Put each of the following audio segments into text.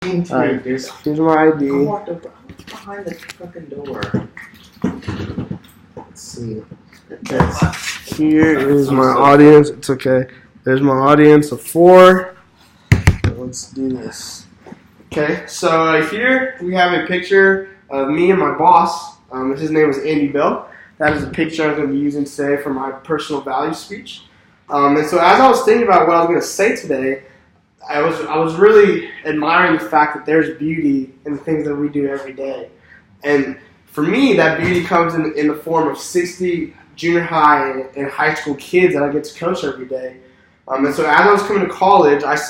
Alright, here's my ID. I walked up behind the fucking door. Let's see. Okay. Here is my audience. It's okay. There's my audience of 4. Let's do this. Okay, so here we have a picture of me and my boss. His name was Andy Bell. That is a picture I'm going to be using today for my personal value speech. And so as I was thinking about what I was going to say today, I was really admiring the fact that there's beauty in the things that we do every day. And for me, that beauty comes in the form of 60 junior high and high school kids that I get to coach every day. And so as I was coming to college, that's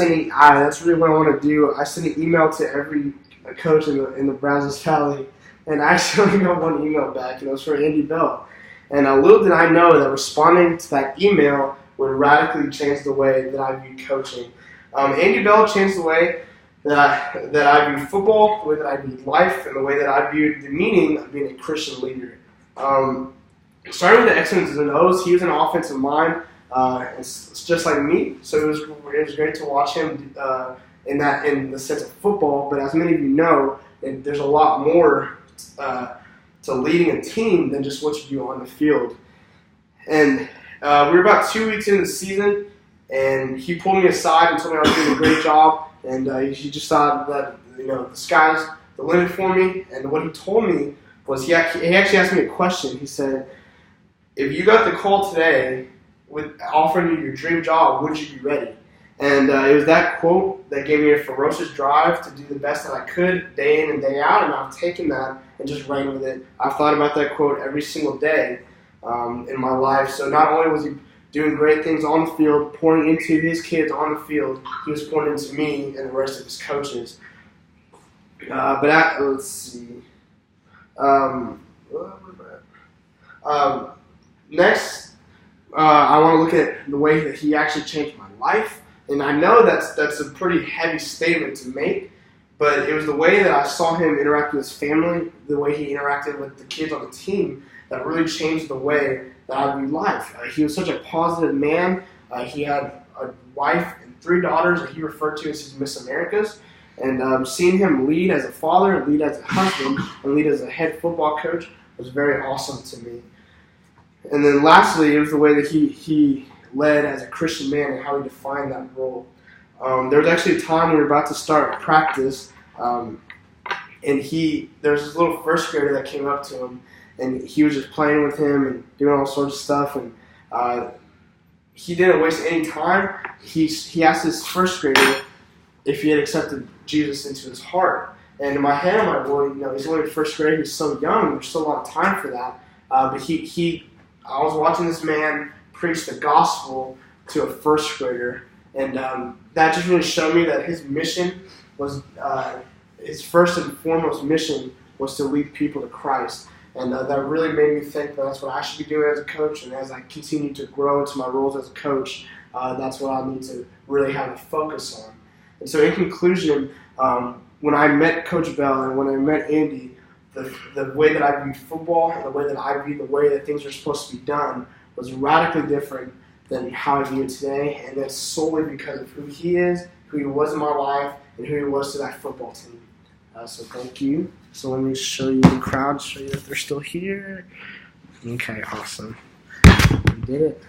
really what I want to do. I sent an email to every coach in the Brazos Valley, and I actually only got one email back, and it was for Andy Bell. And little did I know that responding to that email would radically change the way that I view coaching. Andy Bell changed the way that I view football, the way that I view life, and the way that I viewed the meaning of being a Christian leader. Starting with the X's and O's, he was an offensive mind. It's just like me, so it was great to watch him in the sense of football. But as many of you know, there's a lot more to leading a team than just what you do on the field. And we were about 2 weeks into the season, and he pulled me aside and told me I was doing a great job. And he just thought that the sky's the limit for me. And what he told me was he actually asked me a question. He said, "If you got the call today with offering you your dream job, would you be ready?" And it was that quote that gave me a ferocious drive to do the best that I could day in and day out, and I've taken that and just ran with it. I've thought about that quote every single day in my life. So not only was he doing great things on the field, pouring into his kids on the field, he was pouring into me and the rest of his coaches. Let's see. Next, I want to look at the way that he actually changed my life. And I know that's a pretty heavy statement to make, but it was the way that I saw him interact with his family, the way he interacted with the kids on the team, that really changed the way that I view life. He was such a positive man. He had a wife and 3 daughters that he referred to as his Miss Americas. And seeing him lead as a father, lead as a husband, and lead as a head football coach was very awesome to me. And then lastly, it was the way that he led as a Christian man and how he defined that role. There was actually a time when we were about to start practice, and there was this little first grader that came up to him, and he was just playing with him and doing all sorts of stuff, and he didn't waste any time. He asked this first grader if he had accepted Jesus into his heart. And in my head, I'm like, well, he's only first grade, he's so young, there's still a lot of time for that. But I was watching this man preach the gospel to a first grader, and that just really showed me that his mission was, his first and foremost mission was to lead people to Christ. And that really made me think that that's what I should be doing as a coach, and as I continue to grow into my roles as a coach, that's what I need to really have a focus on. And so in conclusion, when I met Coach Bell and when I met Andy, the way that I view football and the way that I view the way that things are supposed to be done was radically different than how I view it today, and that's solely because of who he is, who he was in my life, and who he was to that football team. So thank you. So let me show you the crowd, show you that they're still here. Okay, awesome. We did it.